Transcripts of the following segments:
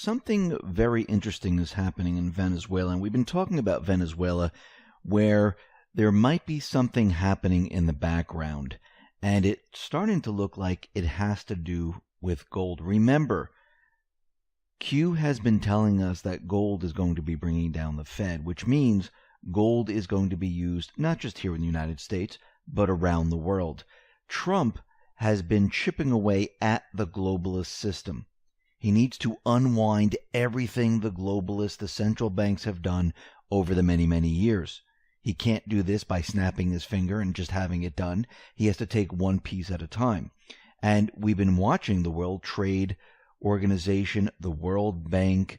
something very interesting is happening in Venezuela, and we've been talking about Venezuela where there might be something happening in the background, and it's starting to look like it has to do with gold. Remember, Q has been telling us that gold is going to be bringing down the Fed, which means gold is going to be used not just here in the United States, but around the world. Trump has been chipping away at the globalist system. He needs to unwind everything the globalists, the central banks have done over the many, many years. He can't do this by snapping his finger and just having it done. He has to take one piece at a time. And we've been watching the World Trade Organization, the World Bank,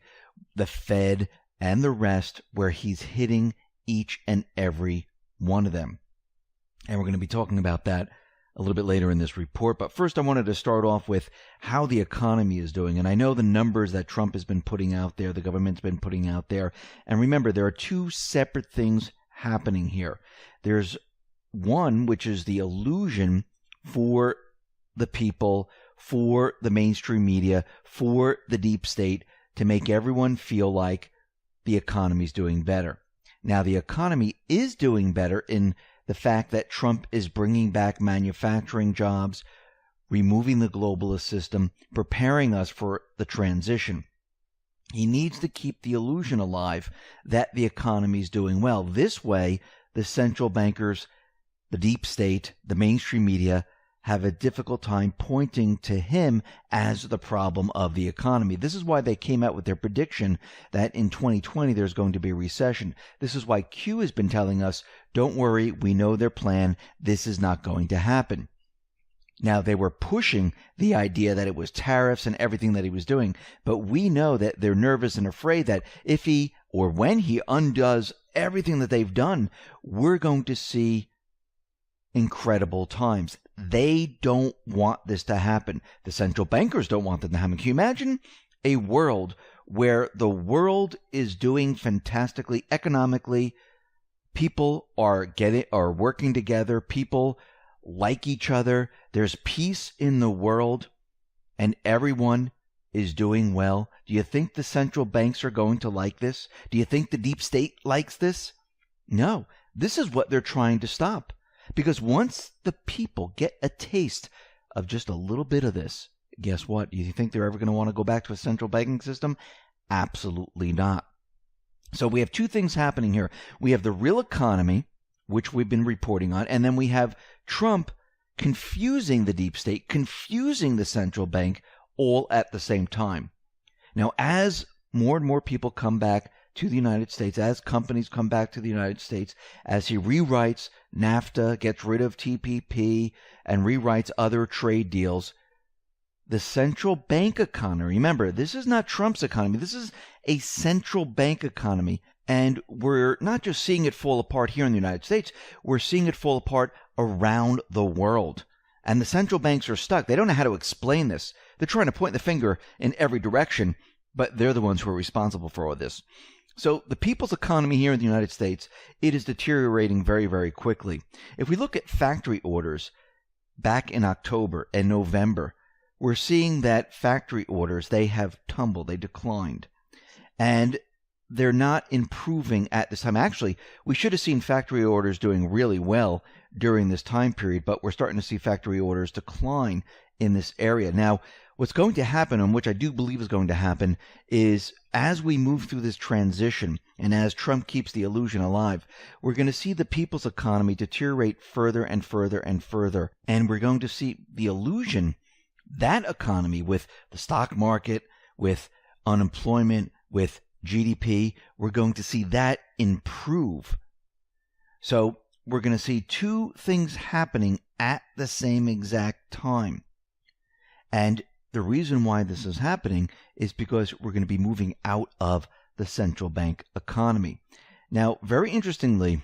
the Fed, and the rest, where he's hitting each and every one of them. And we're going to be talking about that a little bit later in this report. But first, I wanted to start off with how the economy is doing. And I know the numbers that Trump has been putting out there, the government's been putting out there. And remember, there are two separate things happening here. There's one, which is the illusion for the people, for the mainstream media, for the deep state, to make everyone feel like the economy's doing better. Now, the economy is doing better in the fact that Trump is bringing back manufacturing jobs, removing the globalist system, preparing us for the transition. He needs to keep the illusion alive that the economy is doing well. This way, the central bankers, the deep state, the mainstream media have a difficult time pointing to him as the problem of the economy. This is why they came out with their prediction that in 2020 there's going to be a recession. This is why Q has been telling us, don't worry, we know their plan. This is not going to happen. Now, they were pushing the idea that it was tariffs and everything that he was doing, but we know that they're nervous and afraid that if he or when he undoes everything that they've done, we're going to see incredible times. They don't want this to happen. The central bankers don't want that to happen. Can you imagine a world where the world is doing fantastically economically? People are working together. People like each other. There's peace in the world, and everyone is doing well. Do you think the central banks are going to like this? Do you think the deep state likes this? No. This is what they're trying to stop. Because once the people get a taste of just a little bit of this, guess what? Do you think they're ever going to want to go back to a central banking system? Absolutely not. So we have two things happening here. We have the real economy, which we've been reporting on, and then we have Trump confusing the deep state, confusing the central bank, all at the same time. Now, as more and more people come back to the United States, as companies come back to the United States, as he rewrites NAFTA, gets rid of TPP, and rewrites other trade deals, the central bank economy, remember, this is not Trump's economy, this is a central bank economy, and we're not just seeing it fall apart here in the United States, we're seeing it fall apart around the world. And the central banks are stuck. They don't know how to explain this. They're trying to point the finger in every direction, but they're the ones who are responsible for all this. So the people's economy here in the United States, it is deteriorating very, very quickly. If we look at factory orders back in October and November, we're seeing that factory orders, they have tumbled, they declined. And they're not improving at this time. Actually, we should have seen factory orders doing really well during this time period, but we're starting to see factory orders decline in this area. Now, what's going to happen, and which I do believe is going to happen, is as we move through this transition and as Trump keeps the illusion alive, we're going to see the people's economy deteriorate further and further and further. And we're going to see the illusion, that economy with the stock market, with unemployment, with GDP, we're going to see that improve. So we're going to see two things happening at the same exact time. And the reason why this is happening is because we're going to be moving out of the central bank economy. Now, very interestingly,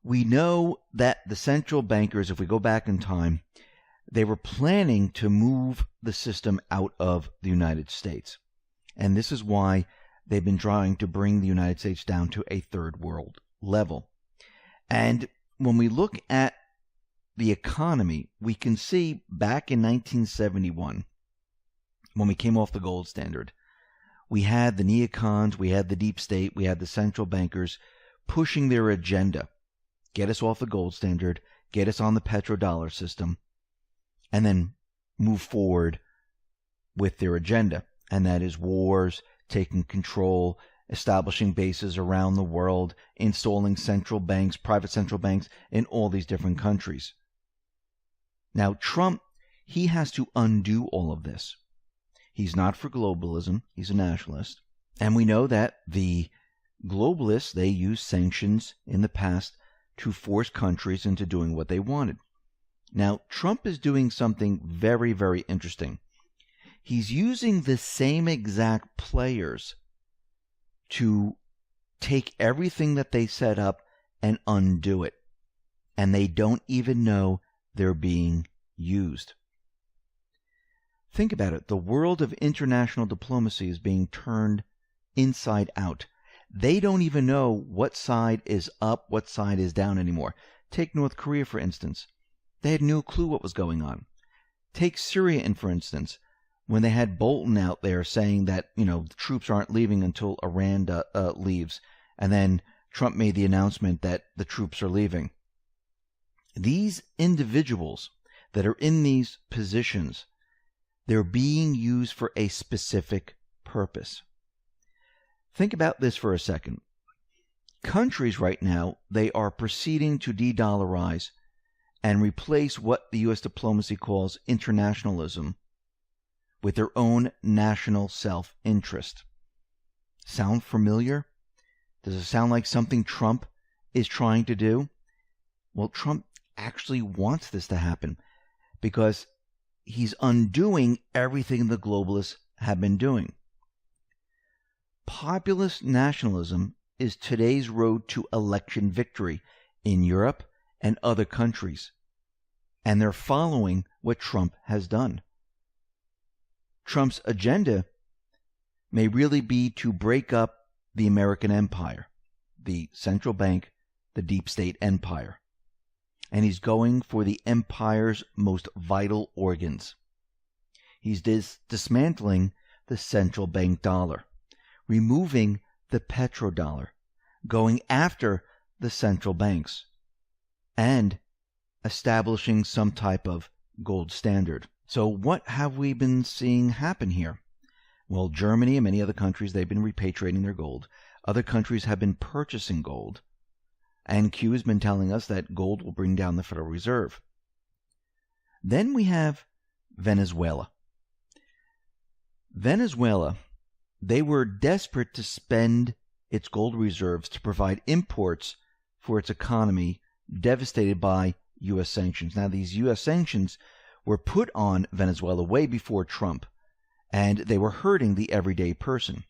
we know that the central bankers, if we go back in time, they were planning to move the system out of the United States. And this is why they've been trying to bring the United States down to a third world level. And when we look at the economy, we can see back in 1971, when we came off the gold standard, we had the neocons, we had the deep state, we had the central bankers pushing their agenda. Get us off the gold standard, get us on the petrodollar system, and then move forward with their agenda. And that is wars, taking control, establishing bases around the world, installing central banks, private central banks in all these different countries. Now, Trump, he has to undo all of this. He's not for globalism. He's a nationalist. And we know that the globalists, they used sanctions in the past to force countries into doing what they wanted. Now, Trump is doing something very, very interesting. He's using the same exact players to take everything that they set up and undo it. And they don't even know they're being used. Think about it. The world of international diplomacy is being turned inside out. They don't even know what side is up, what side is down anymore. Take North Korea, for instance. They had no clue what was going on. Take Syria, for instance, when they had Bolton out there saying that, the troops aren't leaving until Iran leaves. And then Trump made the announcement that the troops are leaving. These individuals that are in these positions, they're being used for a specific purpose. Think about this for a second. Countries right now, they are proceeding to de-dollarize and replace what the U.S. diplomacy calls internationalism with their own national self-interest. Sound familiar? Does it sound like something Trump is trying to do? Well, Trump actually wants this to happen because he's undoing everything the globalists have been doing. Populist nationalism is today's road to election victory in Europe and other countries, and they're following what Trump has done. Trump's agenda may really be to break up the American empire, the central bank, the deep state empire. And he's going for the empire's most vital organs. He's dismantling the central bank dollar, removing the petrodollar, going after the central banks, and establishing some type of gold standard. So what have we been seeing happen here? Well, Germany and many other countries, they've been repatriating their gold. Other countries have been purchasing gold. And Q has been telling us that gold will bring down the Federal Reserve. Then we have Venezuela. Venezuela, they were desperate to spend its gold reserves to provide imports for its economy devastated by U.S. sanctions. Now, these U.S. sanctions were put on Venezuela way before Trump, and they were hurting the everyday person.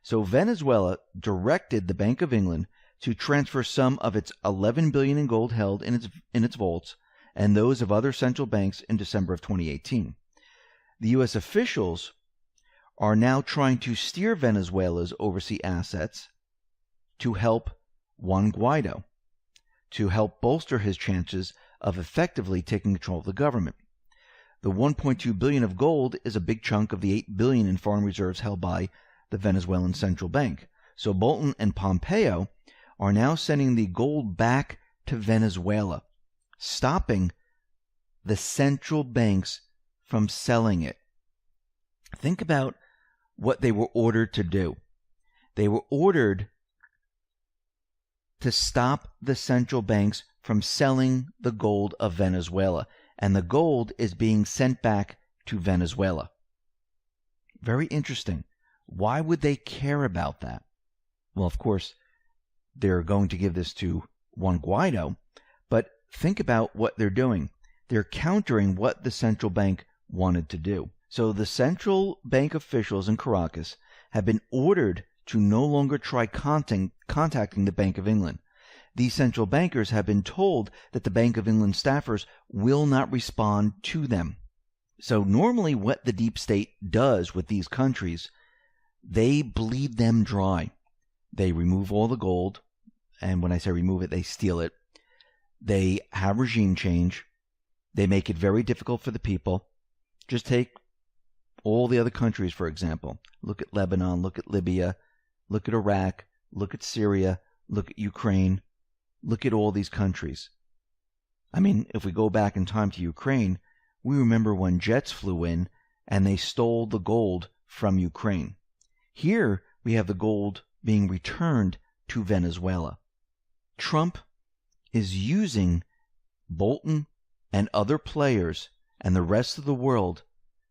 So Venezuela directed the Bank of England to transfer some of its $11 billion in gold held in its vaults and those of other central banks in December of 2018. The U.S. officials are now trying to steer Venezuela's overseas assets to help Juan Guaido, to help bolster his chances of effectively taking control of the government. The $1.2 billion of gold is a big chunk of the $8 billion in foreign reserves held by the Venezuelan central bank. So Bolton and Pompeo are now sending the gold back to Venezuela, stopping the central banks from selling it. Think about what they were ordered to do. They were ordered to stop the central banks from selling the gold of Venezuela, and the gold is being sent back to Venezuela. Very interesting. Why would they care about that? Well, of course, they're going to give this to Juan Guaido, but think about what they're doing. They're countering what the central bank wanted to do. So the central bank officials in Caracas have been ordered to no longer try contacting the Bank of England. These central bankers have been told that the Bank of England staffers will not respond to them. So normally what the deep state does with these countries, they bleed them dry. They remove all the gold, and when I say remove it, they steal it. They have regime change. They make it very difficult for the people. Just take all the other countries, for example. Look at Lebanon, look at Libya, look at Iraq, look at Syria, look at Ukraine, look at all these countries. I mean, if we go back in time to Ukraine, we remember when jets flew in and they stole the gold from Ukraine. Here we have the gold being returned to Venezuela. Trump is using Bolton and other players and the rest of the world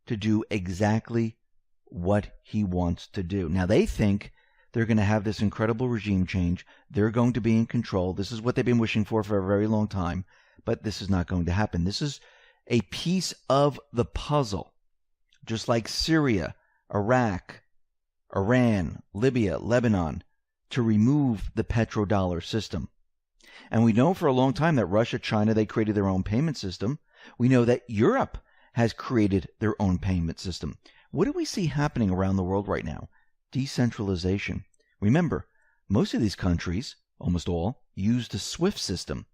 to do exactly what he wants to do. Now, they think they're going to have this incredible regime change. They're going to be in control. This is what they've been wishing for a very long time, but this is not going to happen. This is a piece of the puzzle, just like Syria, Iraq, Iran, Libya, Lebanon, to remove the petrodollar system. And we know for a long time that Russia, China, they created their own payment system. We know that Europe has created their own payment system. What do we see happening around the world right now? Decentralization. Remember, most of these countries, almost all, use the SWIFT system,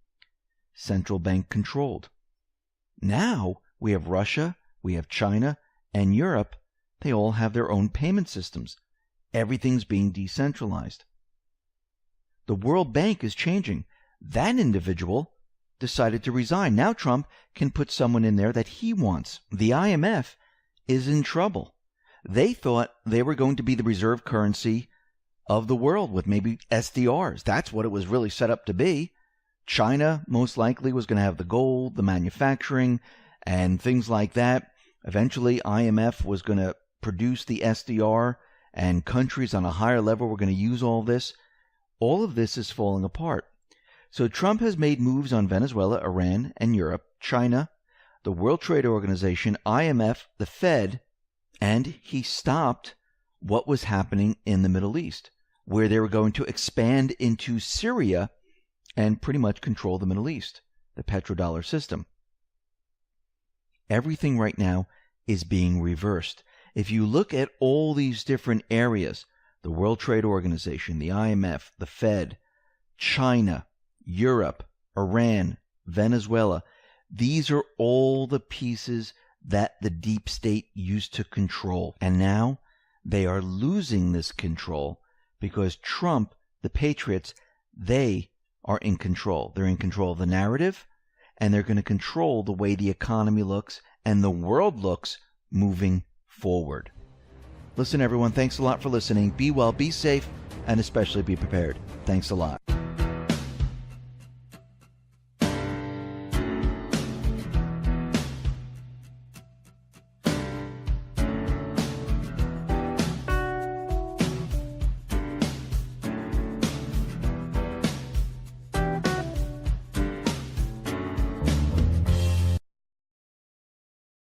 central bank controlled. Now we have Russia, we have China, and Europe. They all have their own payment systems. Everything's being decentralized. The World Bank is changing. That individual decided to resign. Now Trump can put someone in there that he wants. The IMF is in trouble. They thought they were going to be the reserve currency of the world with maybe SDRs. That's what it was really set up to be. China most likely was going to have the gold, the manufacturing, and things like that. Eventually, IMF was going to produce the SDR, and countries on a higher level were going to use all this. All of this is falling apart. So Trump has made moves on Venezuela, Iran, and Europe, China, the World Trade Organization, IMF, the Fed, and he stopped what was happening in the Middle East, where they were going to expand into Syria and pretty much control the Middle East, the petrodollar system. Everything right now is being reversed. If you look at all these different areas, the World Trade Organization, the IMF, the Fed, China, Europe, Iran, Venezuela, these are all the pieces that the deep state used to control. And now they are losing this control because Trump, the Patriots, they are in control. They're in control of the narrative, and they're going to control the way the economy looks and the world looks moving forward. Listen, everyone, thanks a lot for listening. Be well, be safe, and especially be prepared. Thanks a lot.